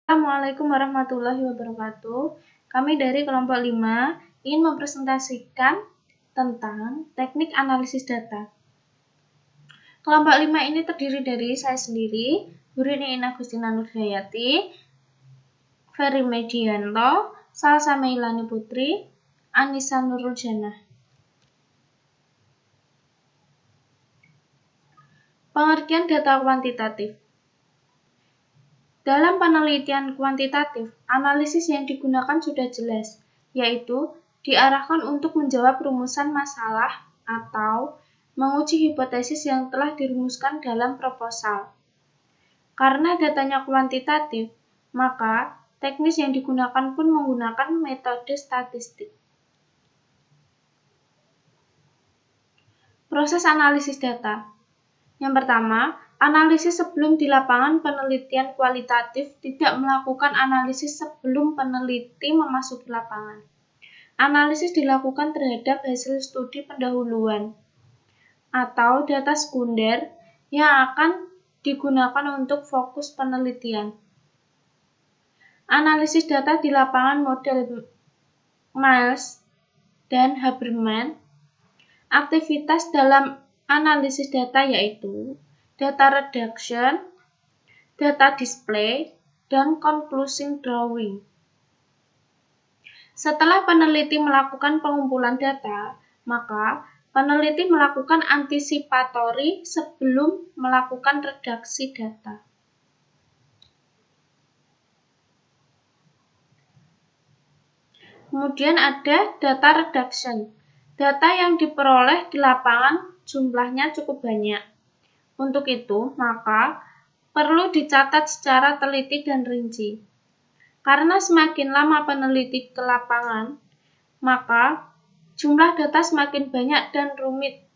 Assalamualaikum warahmatullahi wabarakatuh. Kami dari kelompok 5 ingin mempresentasikan tentang teknik analisis data. Kelompok 5 ini terdiri dari saya sendiri, Bu Rini Agustina Nurdayati, Ferry Medianto, Salsa Meilani Putri, Anissa Nurul Janah. Pengertian data kuantitatif. Dalam penelitian kuantitatif, analisis yang digunakan sudah jelas, yaitu diarahkan untuk menjawab rumusan masalah atau menguji hipotesis yang telah dirumuskan dalam proposal. Karena datanya kuantitatif, maka teknis yang digunakan pun menggunakan metode statistik. Proses analisis data. Yang pertama, analisis sebelum di lapangan. Penelitian kualitatif tidak melakukan analisis sebelum peneliti memasuki lapangan. Analisis dilakukan terhadap hasil studi pendahuluan atau data sekunder yang akan digunakan untuk fokus penelitian. Analisis data di lapangan model Miles dan Habermas. Aktivitas dalam analisis data yaitu data reduction, data display, dan conclusion drawing. Setelah peneliti melakukan pengumpulan data, maka peneliti melakukan antisipatory sebelum melakukan redaksi data. Kemudian ada data reduction. Data yang diperoleh di lapangan jumlahnya cukup banyak. Untuk itu, maka perlu dicatat secara teliti dan rinci. Karena semakin lama peneliti ke lapangan, maka jumlah data semakin banyak dan rumit.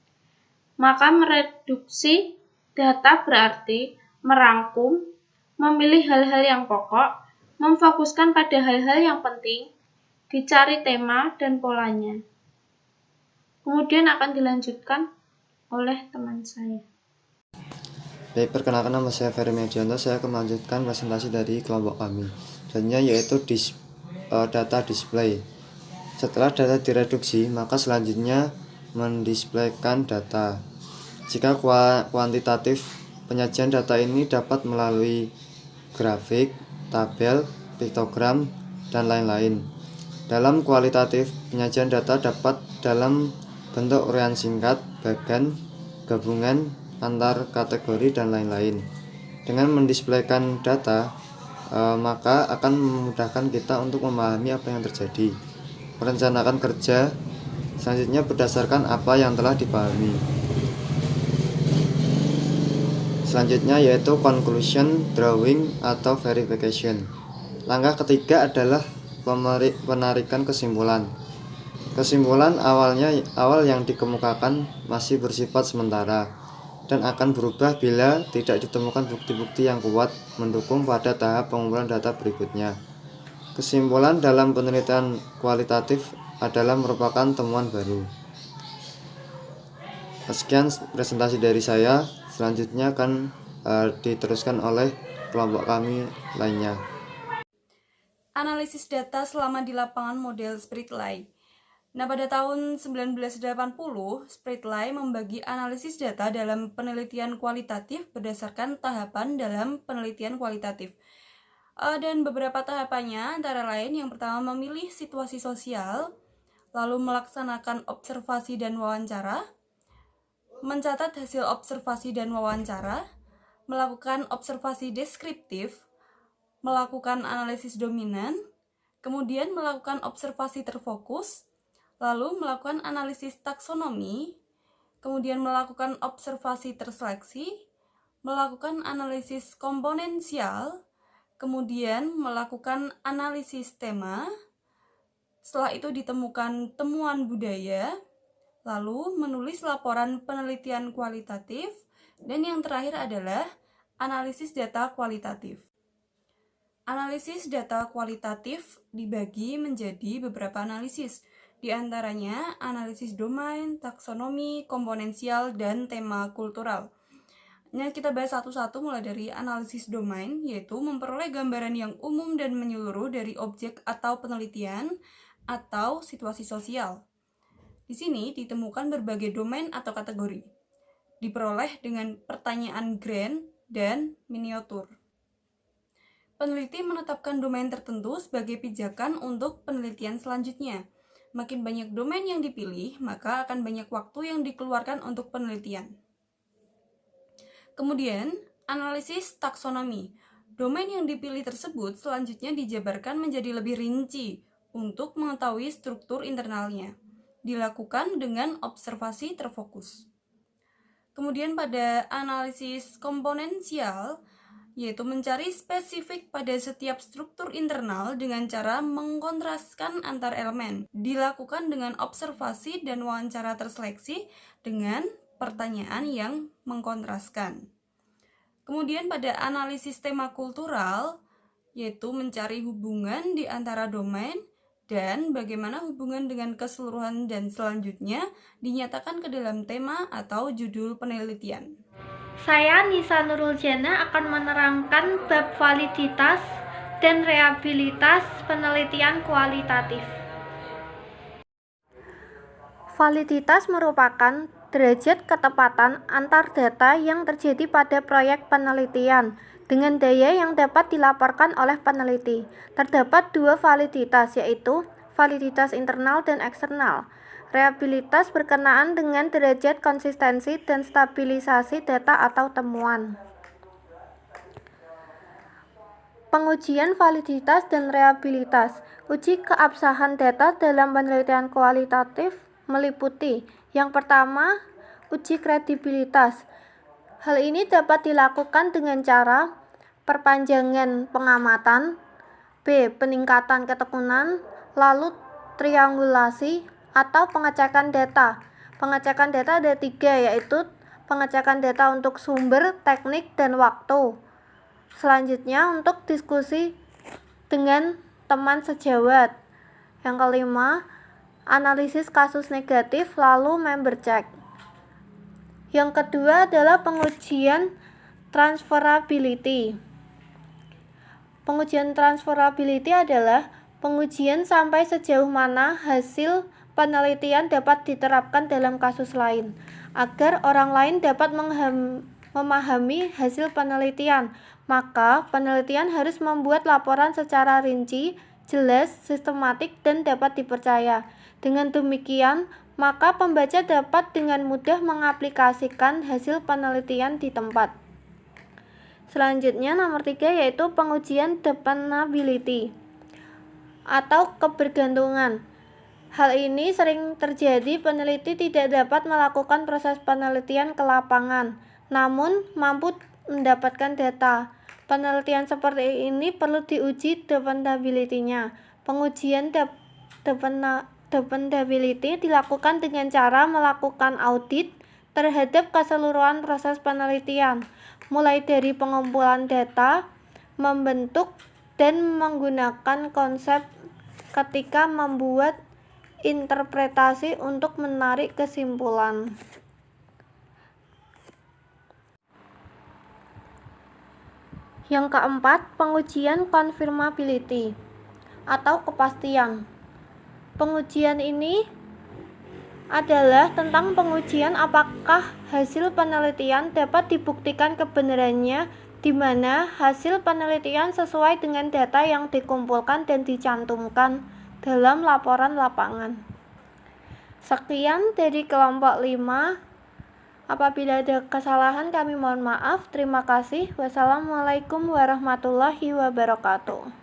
Maka mereduksi data berarti merangkum, memilih hal-hal yang pokok, memfokuskan pada hal-hal yang penting, dicari tema dan polanya. Kemudian akan dilanjutkan oleh teman saya. Baik, perkenalkan nama saya Ferry Medianto. Saya akan melanjutkan presentasi dari kelompok kami. Selanjutnya yaitu data display. Setelah data direduksi, maka selanjutnya mendisplaykan data. Jika kuantitatif, penyajian data ini dapat melalui grafik, tabel, piktogram, dan lain-lain. Dalam kualitatif, penyajian data dapat dalam bentuk uraian singkat, bagan, gabungan, antar kategori, dan lain-lain. Dengan mendisplaykan data, maka akan memudahkan kita untuk memahami apa yang terjadi, merencanakan kerja selanjutnya berdasarkan apa yang telah dipahami. Selanjutnya yaitu conclusion drawing atau verification. Langkah ketiga adalah penarikan kesimpulan. Kesimpulan awal yang dikemukakan masih bersifat sementara dan akan berubah bila tidak ditemukan bukti-bukti yang kuat mendukung pada tahap pengumpulan data berikutnya. Kesimpulan dalam penelitian kualitatif adalah merupakan temuan baru. Sekian presentasi dari saya. Selanjutnya akan diteruskan oleh kelompok kami lainnya. Analisis data selama di lapangan model Spritly. Nah, pada tahun 1980, Spritly membagi analisis data dalam penelitian kualitatif berdasarkan tahapan dalam penelitian kualitatif. Dan beberapa tahapannya antara lain yang pertama memilih situasi sosial, lalu melaksanakan observasi dan wawancara, mencatat hasil observasi dan wawancara, melakukan observasi deskriptif, melakukan analisis dominan, kemudian melakukan observasi terfokus, lalu melakukan analisis taksonomi, kemudian melakukan observasi terseleksi, melakukan analisis komponensial, kemudian melakukan analisis tema, setelah itu ditemukan temuan budaya, lalu menulis laporan penelitian kualitatif, dan yang terakhir adalah analisis data kualitatif. Analisis data kualitatif dibagi menjadi beberapa analisis, di antaranya analisis domain, taksonomi, komponensial, dan tema kultural. Nah, kita bahas satu-satu mulai dari analisis domain, yaitu memperoleh gambaran yang umum dan menyeluruh dari objek atau penelitian atau situasi sosial. Di sini ditemukan berbagai domain atau kategori. Diperoleh dengan pertanyaan grand dan miniatur. Peneliti menetapkan domain tertentu sebagai pijakan untuk penelitian selanjutnya. Makin banyak domain yang dipilih, maka akan banyak waktu yang dikeluarkan untuk penelitian. Kemudian, analisis taksonomi. Domain yang dipilih tersebut selanjutnya dijabarkan menjadi lebih rinci untuk mengetahui struktur internalnya. Dilakukan dengan observasi terfokus. Kemudian pada analisis komponensial, yaitu mencari spesifik pada setiap struktur internal dengan cara mengkontraskan antar elemen. Dilakukan dengan observasi dan wawancara terseleksi dengan pertanyaan yang mengkontraskan. Kemudian pada analisis tema kultural, yaitu mencari hubungan di antara domain dan bagaimana hubungan dengan keseluruhan dan selanjutnya dinyatakan ke dalam tema atau judul penelitian. Saya Nisa Nurul Jana akan menerangkan bab validitas dan reliabilitas penelitian kualitatif. Validitas merupakan derajat ketepatan antar data yang terjadi pada proyek penelitian dengan daya yang dapat dilaporkan oleh peneliti. Terdapat dua validitas, yaitu validitas internal dan eksternal. Reliabilitas berkenaan dengan derajat konsistensi dan stabilisasi data atau temuan. Pengujian validitas dan reliabilitas. Uji keabsahan data dalam penelitian kualitatif meliputi yang pertama, uji kredibilitas. Hal ini dapat dilakukan dengan cara perpanjangan pengamatan, B. peningkatan ketekunan, lalu triangulasi atau pengecekan data. Pengecekan data ada 3, yaitu pengecekan data untuk sumber, teknik, dan waktu. Selanjutnya untuk diskusi dengan teman sejawat. Yang kelima, analisis kasus negatif lalu member check. Yang kedua adalah pengujian transferability. Pengujian transferability adalah pengujian sampai sejauh mana hasil penelitian dapat diterapkan dalam kasus lain, agar orang lain dapat memahami hasil penelitian. Maka penelitian harus membuat laporan secara rinci, jelas, sistematik, dan dapat dipercaya. Dengan demikian, maka pembaca dapat dengan mudah mengaplikasikan hasil penelitian di tempat. Selanjutnya nomor 3 yaitu pengujian dependability atau kebergantungan. Hal ini sering terjadi peneliti tidak dapat melakukan proses penelitian ke lapangan, namun mampu mendapatkan data. Penelitian seperti ini perlu diuji dependability-nya. Pengujian dependability dilakukan dengan cara melakukan audit terhadap keseluruhan proses penelitian, mulai dari pengumpulan data, membentuk, dan menggunakan konsep ketika membuat interpretasi untuk menarik kesimpulan. Yang keempat, pengujian confirmability atau kepastian. Pengujian ini adalah tentang pengujian apakah hasil penelitian dapat dibuktikan kebenarannya, di mana hasil penelitian sesuai dengan data yang dikumpulkan dan dicantumkan dalam laporan lapangan. Sekian dari kelompok 5. Apabila ada kesalahan kami mohon maaf. Terima kasih. Wassalamualaikum warahmatullahi wabarakatuh.